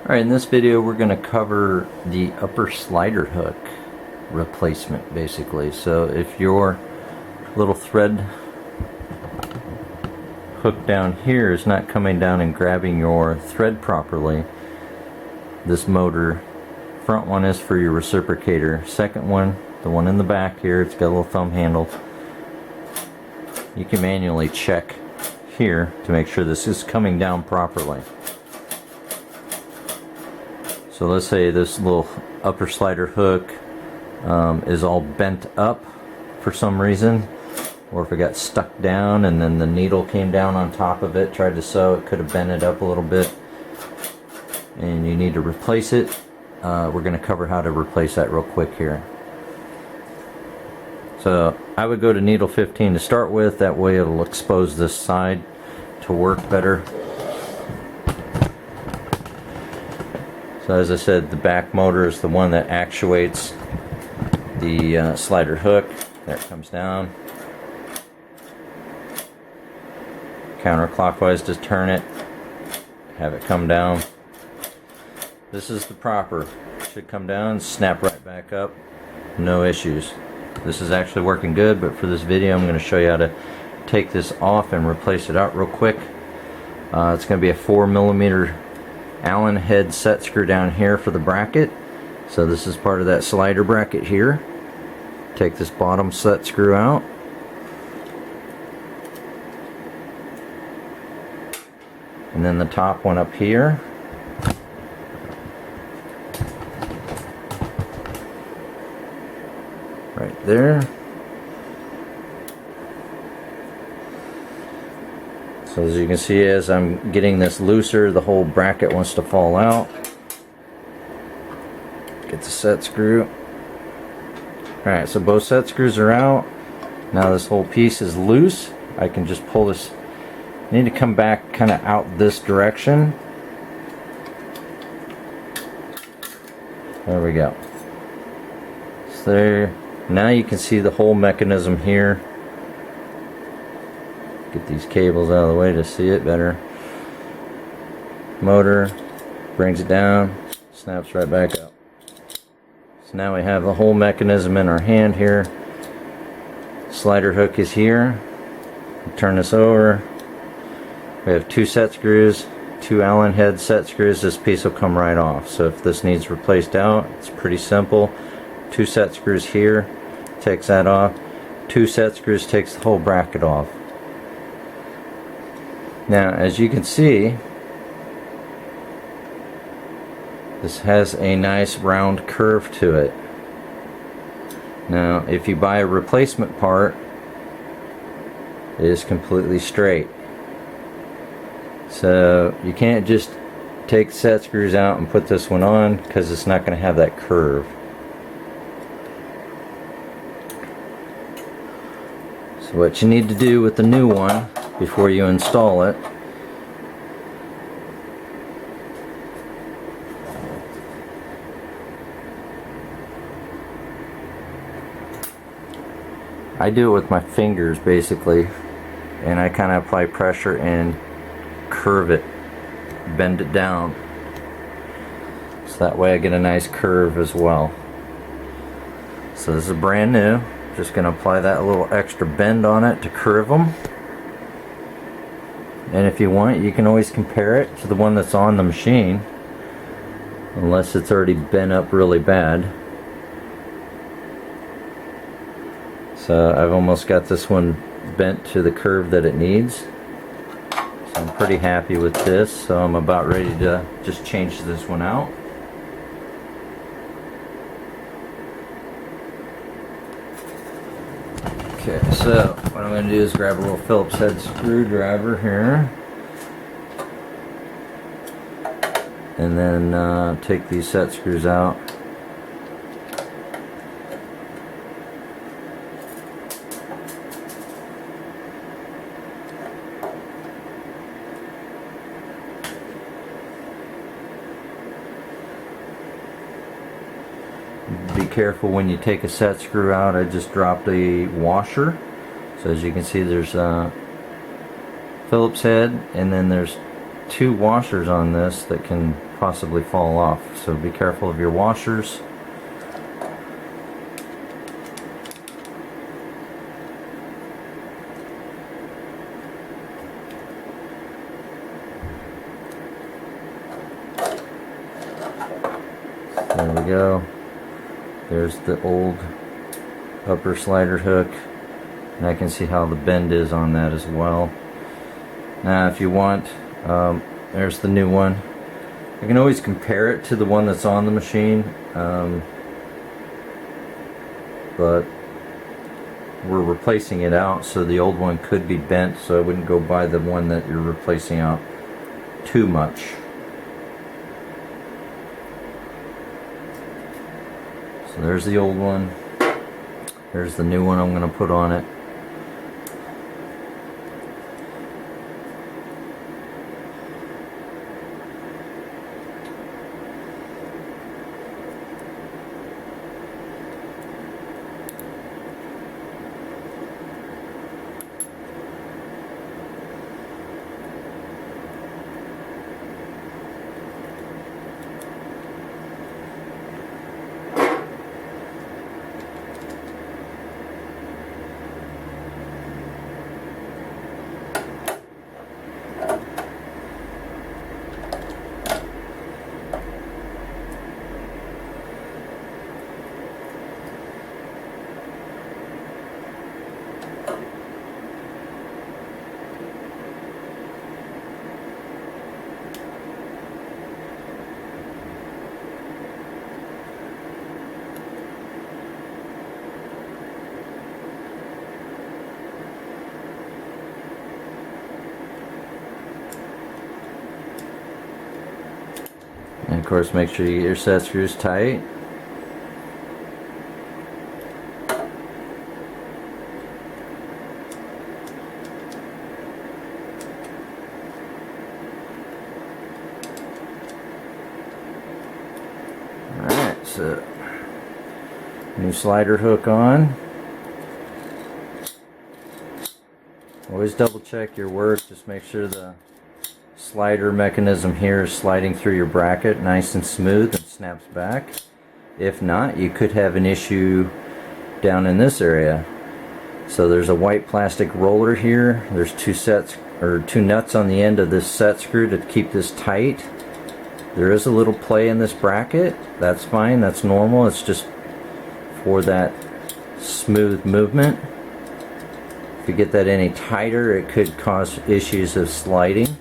Alright, in this video we're going to cover the upper slider hook replacement basically. So if your little thread hook down here is not coming down and grabbing your thread properly, this motor, front one is for your reciprocator, second one, the one in the back here, it's got a little thumb handle. You can manually check here to make sure this is coming down properly. So let's say this little upper slider hook is all bent up for some reason, or if it got stuck down and then the needle came down on top of it, tried to sew, it could have bent it up a little bit and you need to replace it. We're going to cover how to replace that real quick here. So I would go to needle 15 to start with, that way it'll expose this side to work better. So as I said, the back motor is the one that actuates the slider hook. There it comes down. Counterclockwise to turn it, have it come down. This is the proper. It should come down, snap right back up, no issues. This is actually working good, but for this video I'm going to show you how to take this off and replace it out real quick. It's going to be a 4mm Allen head set screw down here for the bracket. So this is part of that slider bracket here. Take this bottom set screw out. And then the top one up here. Right there. So as you can see, as I'm getting this looser, the whole bracket wants to fall out. Get the set screw. Alright, so both set screws are out. Now this whole piece is loose. I can just pull this. I need to come back kind of out this direction. There we go. So there. Now you can see the whole mechanism here. Get these cables out of the way to see it better. Motor brings it down, snaps right back up. So now we have the whole mechanism in our hand here. Slider hook is here. Turn this over. We have two set screws, two Allen head set screws. This piece will come right off. So if this needs replaced out, it's pretty simple. Two set screws here, takes that off. Two set screws takes the whole bracket off. Now, as you can see, this has a nice round curve to it. Now, if you buy a replacement part, it is completely straight. So you can't just take set screws out and put this one on, because it's not going to have that curve. So what you need to do with the new one before you install it, I do it with my fingers basically, and I kind of apply pressure and curve it, bend it down, so that way I get a nice curve as well. So this is brand new. Just going to apply that little extra bend on it to curve them. And if you want, you can always compare it to the one that's on the machine, unless it's already bent up really bad. So I've almost got this one bent to the curve that it needs. So I'm pretty happy with this, so I'm about ready to just change this one out. Okay, so what I'm going to do is grab a little Phillips head screwdriver here, and then take these set screws out. Be careful when you take a set screw out. I just dropped a washer. So as you can see, there's a Phillips head, and then there's 2 washers on this that can possibly fall off, so be careful of your washers. There we go. There's the old upper slider hook, and I can see how the bend is on that as well. Now if you want, there's the new one. I can always compare it to the one that's on the machine, but we're replacing it out, so the old one could be bent, so I wouldn't go buy the one that you're replacing out too much. So there's the old one. There's the new one I'm going to put on it. And of course, make sure you get your set screws tight. Alright, so new slider hook on. Always double check your work, just make sure the slider mechanism here is sliding through your bracket nice and smooth and snaps back. If not, you could have an issue down in this area. So there's a white plastic roller here. There's 2 nuts on the end of this set screw to keep this tight. There is a little play in this bracket. That's fine, that's normal. It's just for that smooth movement. If you get that any tighter, it could cause issues of sliding.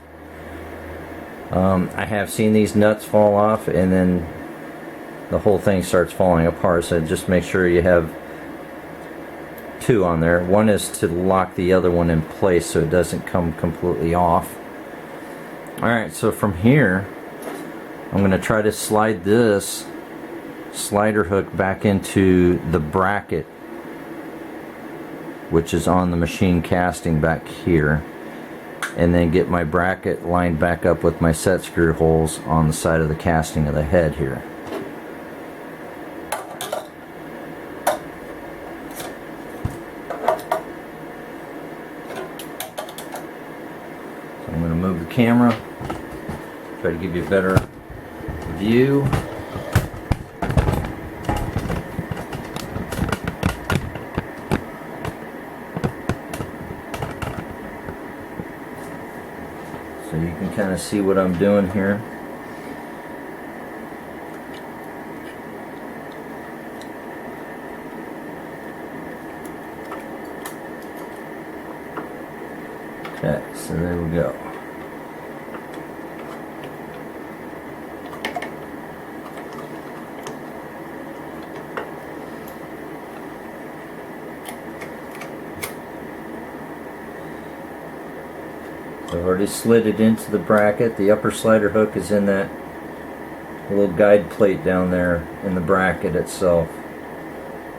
I have seen these nuts fall off and then the whole thing starts falling apart, so just make sure you have 2 on there. One is to lock the other one in place so it doesn't come completely off. Alright, so from here I'm going to try to slide this slider hook back into the bracket, which is on the machine casting back here, and then get my bracket lined back up with my set screw holes on the side of the casting of the head here. So I'm going to move the camera, try to give you a better view. So you can kind of see what I'm doing here. Okay, so there we go. I've already slid it into the bracket. The upper slider hook is in that little guide plate down there in the bracket itself,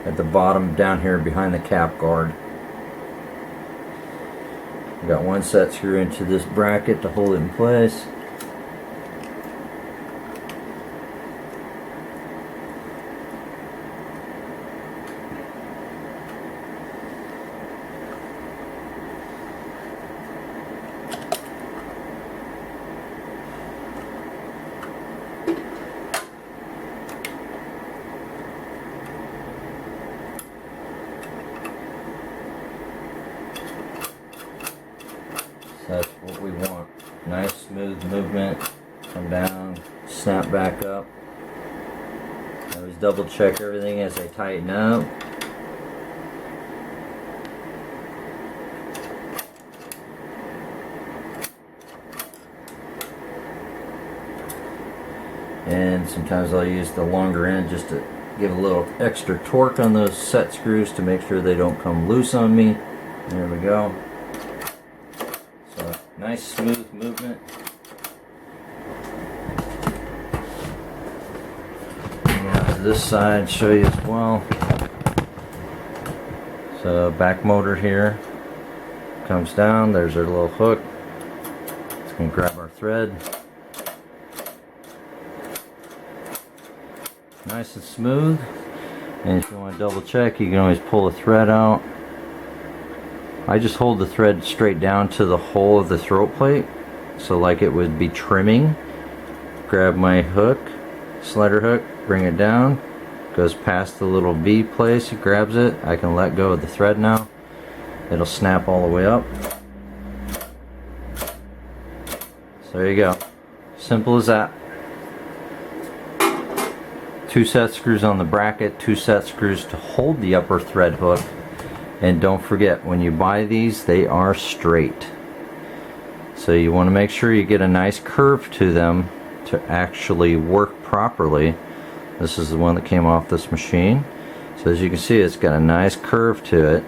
at the bottom down here behind the cap guard. I've got 1 set screw into this bracket to hold it in place. snap back up. I always double check everything as I tighten up. And sometimes I'll use the longer end just to give a little extra torque on those set screws to make sure they don't come loose on me. There we go. So nice smooth movement. Now to this side, show you as well. So back motor here comes down. There's our little hook. It's going to grab our thread. Nice and smooth. And if you want to double check, you can always pull the thread out. I just hold the thread straight down to the hole of the throat plate, so like it would be trimming. Grab my hook, slider hook, bring it down, goes past the little V place, it grabs it. I can let go of the thread now. It'll snap all the way up. So there you go. Simple as that. 2 set screws on the bracket, 2 set screws to hold the upper thread hook. And don't forget, when you buy these, they are straight. So you want to make sure you get a nice curve to them to actually work properly. This is the one that came off this machine. So as you can see, it's got a nice curve to it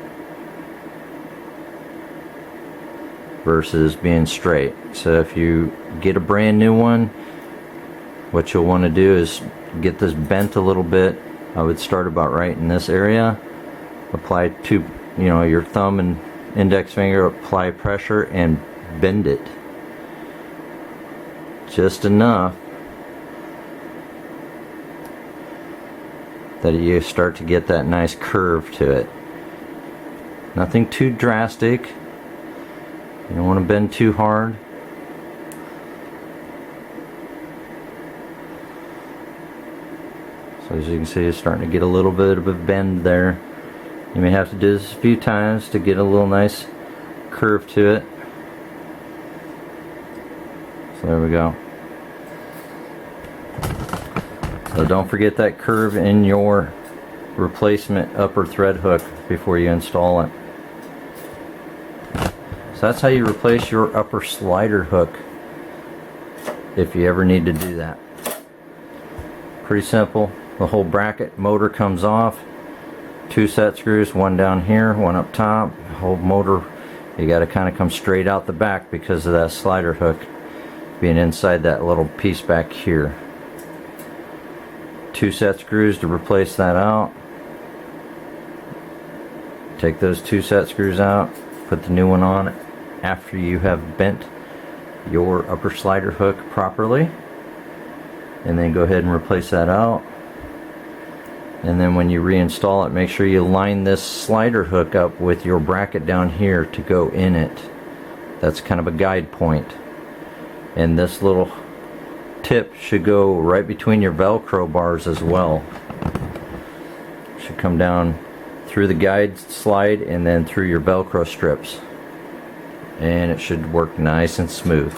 versus being straight. So if you get a brand new one, what you'll want to do is get this bent a little bit. I would start about right in this area. Apply your thumb and index finger, apply pressure and bend it just enough that you start to get that nice curve to it. Nothing too drastic. You don't want to bend too hard. So as you can see, it's starting to get a little bit of a bend there. You may have to do this a few times to get a little nice curve to it. So there we go. So don't forget that curve in your replacement upper thread hook before you install it. So that's how you replace your upper slider hook if you ever need to do that. Pretty simple. The whole bracket motor comes off. 2 set screws, one down here, one up top. Whole motor, you got to kind of come straight out the back because of that slider hook being inside that little piece back here. 2 set screws to replace that out. Take those 2 set screws out, put the new one on after you have bent your upper slider hook properly, and then go ahead and replace that out. And then when you reinstall it, make sure you line this slider hook up with your bracket down here to go in it. That's kind of a guide point. And this little tip should go right between your Velcro bars as well. Should come down through the guide slide and then through your Velcro strips. And it should work nice and smooth.